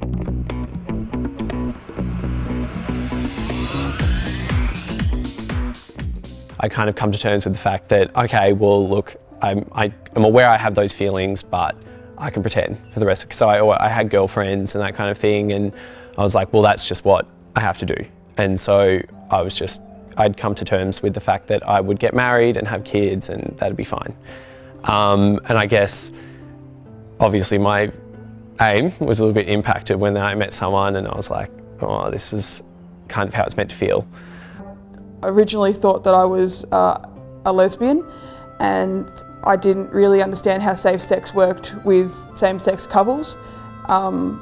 I kind of come to terms with the fact that, okay, well, look, I'm aware I have those feelings, but I can pretend for the rest. So I had girlfriends and that kind of thing, and I was like, well, that's just what I have to do. And so I'd come to terms with the fact that I would get married and have kids, and that'd be fine. And I guess, obviously, my aim was a little bit impacted when I met someone, and I was like, oh, this is kind of how it's meant to feel. I originally thought that I was a lesbian, and I didn't really understand how safe sex worked with same-sex couples. And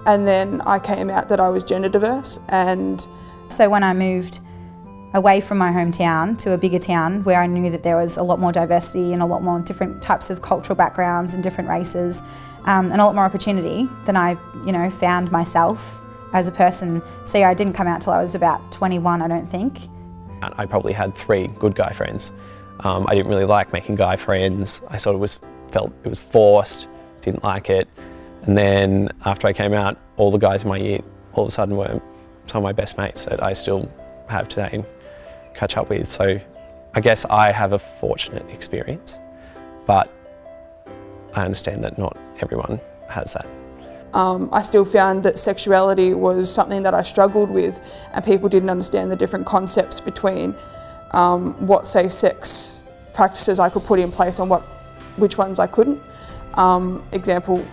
then I came out that I was gender diverse. And so when I moved away from my hometown to a bigger town where I knew that there was a lot more diversity and a lot more different types of cultural backgrounds and different races, and a lot more opportunity, then I, found myself as a person. So yeah, I didn't come out till I was about 21, I don't think. I probably had 3 good guy friends. I didn't really like making guy friends. I sort of felt it was forced, didn't like it. And then after I came out, all the guys in my year all of a sudden were some of my best mates that I still have today and catch up with. So I guess I have a fortunate experience, but I understand that not everyone has that. I still found that sexuality was something that I struggled with, and people didn't understand the different concepts between what safe sex practices I could put in place and which ones I couldn't. Example,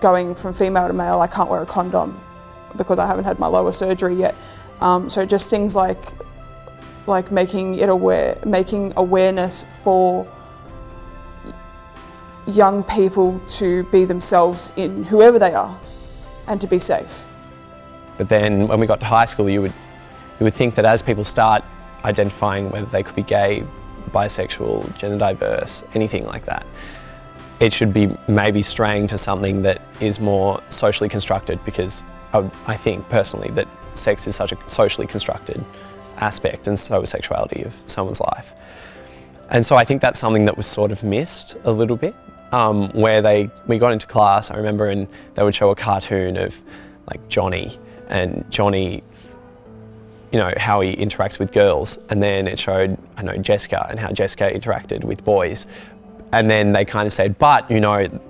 going from female to male, I can't wear a condom because I haven't had my lower surgery yet. So just things like making awareness for young people to be themselves in whoever they are and to be safe. But then when we got to high school, you would think that as people start identifying whether they could be gay, bisexual, gender diverse, anything like that, it should be maybe straying to something that is more socially constructed, because I think personally that sex is such a socially constructed aspect, and so is sexuality of someone's life. And so I think that's something that was sort of missed a little bit, where we got into class, I remember, and they would show a cartoon of like Johnny, and Johnny, how he interacts with girls, and then it showed, Jessica and how Jessica interacted with boys. And then they kind of said, but,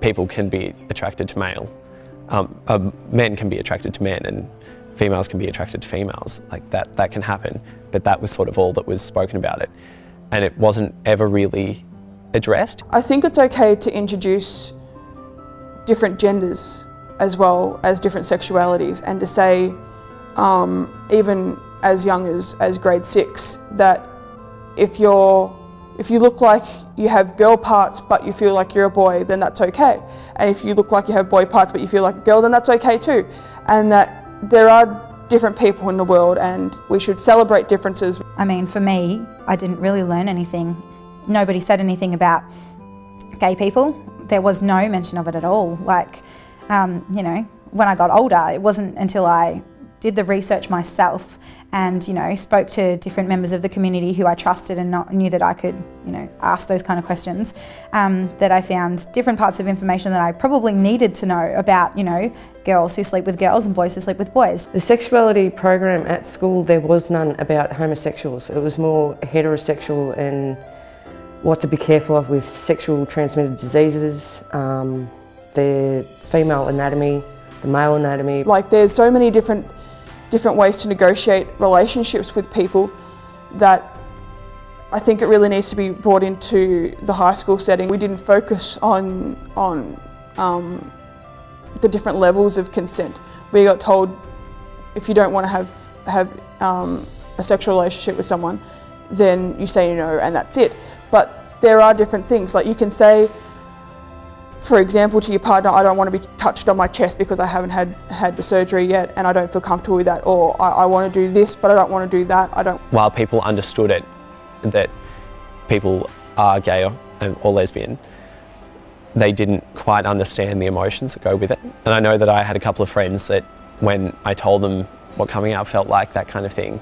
people can be attracted to male. Men can be attracted to men, and females can be attracted to females. Like that can happen. But that was sort of all that was spoken about it. And it wasn't ever really addressed. I think it's okay to introduce different genders as well as different sexualities, and to say, even as young as grade 6, that if you look like you have girl parts but you feel like you're a boy, then that's okay. And if you look like you have boy parts but you feel like a girl, then that's okay too. And that there are different people in the world, and we should celebrate differences. I mean, for me, I didn't really learn anything. Nobody said anything about gay people. There was no mention of it at all. Like, when I got older, it wasn't until I did the research myself and, spoke to different members of the community who I trusted and knew that I could, ask those kind of questions, that I found different parts of information that I probably needed to know about, girls who sleep with girls and boys who sleep with boys. The sexuality program at school, there was none about homosexuals. It was more heterosexual and what to be careful of with sexual transmitted diseases, the female anatomy, the male anatomy. Like, there's so many different ways to negotiate relationships with people that I think it really needs to be brought into the high school setting. We didn't focus on the different levels of consent. We got told if you don't want to have a sexual relationship with someone, then you say no and that's it. But there are different things. Like, you can say, for example, to your partner, I don't want to be touched on my chest because I haven't had the surgery yet and I don't feel comfortable with that, or I want to do this but I don't want to do that. While people understood it, that people are gay or lesbian, they didn't quite understand the emotions that go with it. And I know that I had a couple of friends that when I told them what coming out felt like, that kind of thing,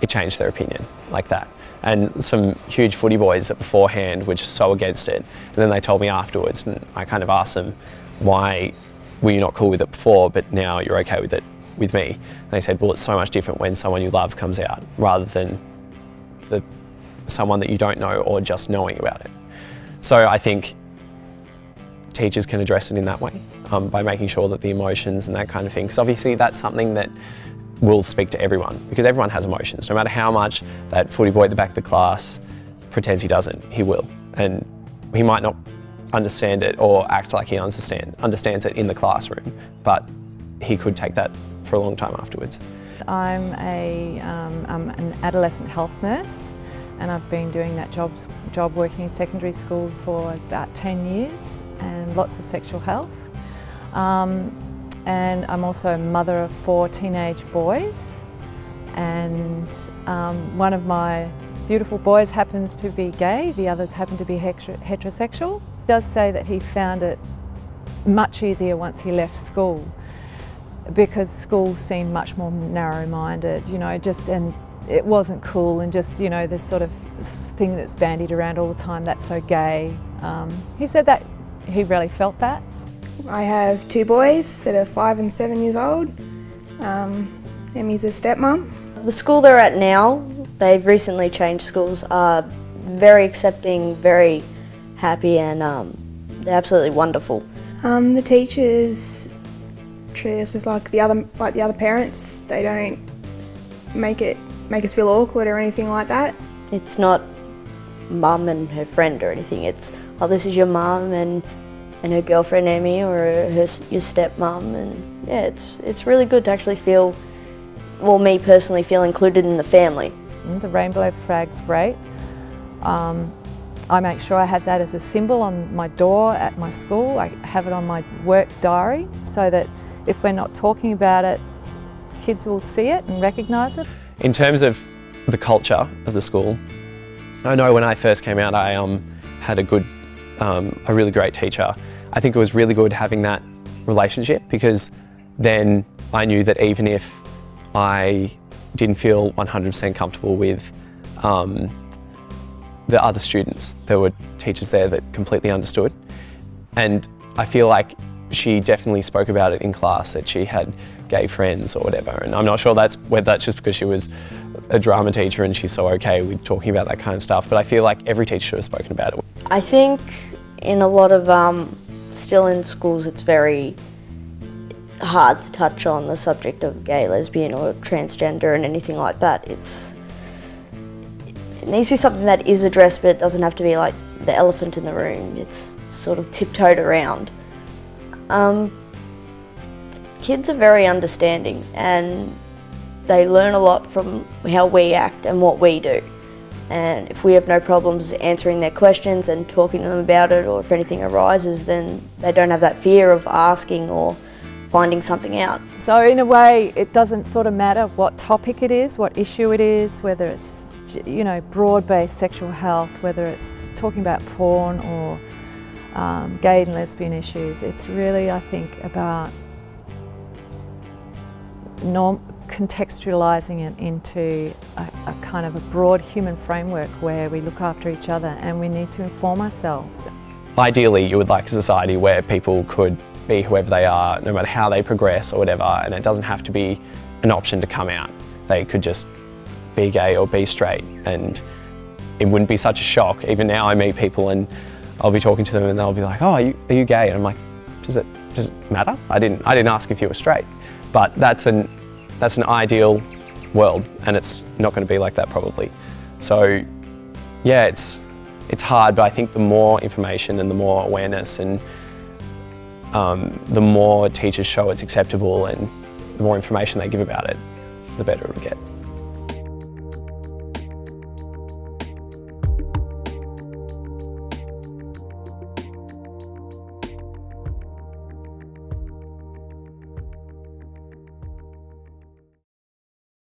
it changed their opinion like that. And some huge footy boys that beforehand were just so against it. And then they told me afterwards, and I kind of asked them why were you not cool with it before, but now you're okay with it with me? And they said, well, it's so much different when someone you love comes out rather than someone that you don't know or just knowing about it. So I think teachers can address it in that way, by making sure that the emotions and that kind of thing, because obviously that's something that will speak to everyone, because everyone has emotions. No matter how much that footy boy at the back of the class pretends he doesn't, he will. And he might not understand it or act like he understands it in the classroom, but he could take that for a long time afterwards. I'm an adolescent health nurse, and I've been doing that job working in secondary schools for about 10 years, and lots of sexual health. And I'm also a mother of 4 teenage boys, and one of my beautiful boys happens to be gay, the others happen to be heterosexual. He does say that he found it much easier once he left school, because school seemed much more narrow-minded, you know, and it wasn't cool, and just, you know, this sort of thing that's bandied around all the time, that's so gay. He said that he really felt that. I have 2 boys that are 5 and 7 years old. Emmi's a stepmom. The school they're at now, they've recently changed schools, are very accepting, very happy, and they're absolutely wonderful. The teachers treat us just like the other parents. They don't make us feel awkward or anything like that. It's not mum and her friend or anything. It's, oh, this is your mum and her girlfriend Emmi, or your stepmom, and yeah, it's really good to actually feel, well, me personally, feel included in the family. The rainbow flag's great. I make sure I have that as a symbol on my door at my school. I have it on my work diary, so that if we're not talking about it, kids will see it and recognise it. In terms of the culture of the school, I know when I first came out, I had a really great teacher. I think it was really good having that relationship, because then I knew that even if I didn't feel 100% comfortable with the other students, there were teachers there that completely understood. And I feel like she definitely spoke about it in class, that she had gay friends or whatever. And I'm not sure whether that's just because she was a drama teacher and she's so okay with talking about that kind of stuff, but I feel like every teacher should have spoken about it. I think in a lot of, still in schools, it's very hard to touch on the subject of gay, lesbian or transgender and anything like that. It needs to be something that is addressed, but it doesn't have to be like the elephant in the room. It's sort of tiptoed around. Kids are very understanding, and they learn a lot from how we act and what we do. And if we have no problems answering their questions and talking to them about it, or if anything arises, then they don't have that fear of asking or finding something out. So in a way, it doesn't sort of matter what topic it is, what issue it is, whether it's, you know, broad-based sexual health, whether it's talking about porn or gay and lesbian issues. It's really, I think, about contextualising it into a kind of a broad human framework where we look after each other and we need to inform ourselves. Ideally, you would like a society where people could be whoever they are, no matter how they progress or whatever, and it doesn't have to be an option to come out. They could just be gay or be straight, and it wouldn't be such a shock. Even now I meet people and I'll be talking to them and they'll be like, oh, are you gay? And I'm like, does it matter? I didn't ask if you were straight. But that's an ideal world, and it's not going to be like that probably. So yeah, it's hard, but I think the more information and the more awareness and the more teachers show it's acceptable and the more information they give about it, the better it'll get.